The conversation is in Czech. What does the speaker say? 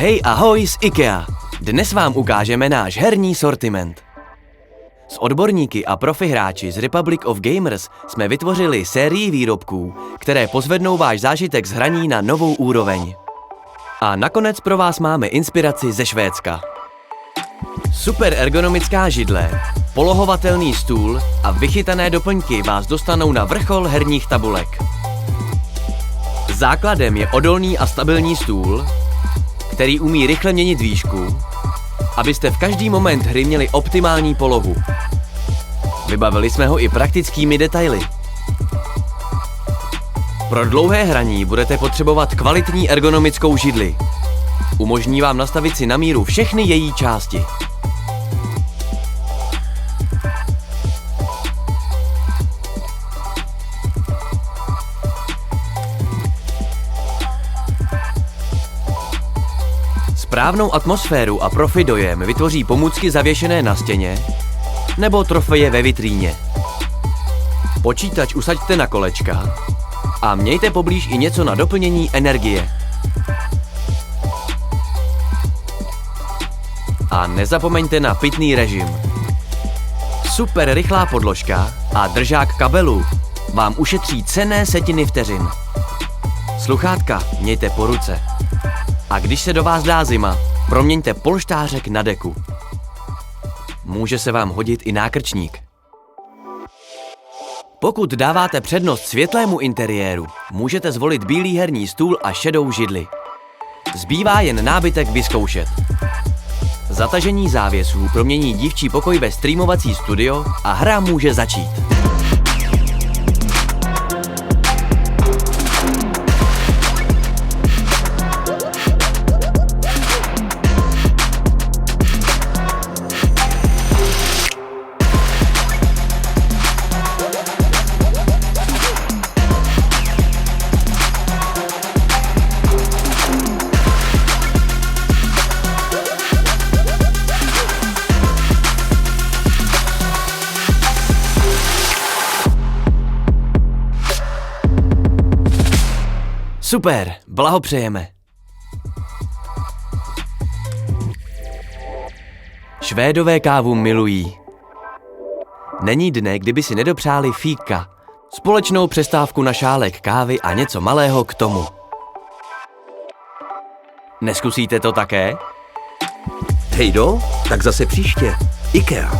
Hej ahoj z IKEA! Dnes vám ukážeme náš herní sortiment. S odborníky a profi hráči z Republic of Gamers jsme vytvořili sérii výrobků, které pozvednou váš zážitek z hraní na novou úroveň. A nakonec pro vás máme inspiraci ze Švédska. Super ergonomická židle, polohovatelný stůl a vychytané doplňky vás dostanou na vrchol herních tabulek. Základem je odolný a stabilní stůl, který umí rychle měnit výšku, abyste v každý moment hry měli optimální polohu. Vybavili jsme ho i praktickými detaily. Pro dlouhé hraní budete potřebovat kvalitní ergonomickou židli. Umožní vám nastavit si na míru všechny její části. Správnou atmosféru a profi dojem vytvoří pomůcky zavěšené na stěně nebo trofeje ve vitríně. Počítač usaďte na kolečka a mějte poblíž i něco na doplnění energie. A nezapomeňte na pitný režim. Super rychlá podložka a držák kabelu vám ušetří cenné setiny vteřin. Sluchátka mějte po ruce. A když se do vás dá zima, proměňte polštářek na deku. Může se vám hodit i nákrčník. Pokud dáváte přednost světlému interiéru, můžete zvolit bílý herní stůl a šedou židli. Zbývá jen nábytek vyzkoušet. Zatažení závěsů promění dívčí pokoj ve streamovací studio a hra může začít. Super, blahopřejeme. Švédové kávu milují. Není dne, kdyby si nedopřáli fíka, společnou přestávku na šálek kávy a něco malého k tomu. Neskusíte to také? Hejdo, tak zase příště. IKEA.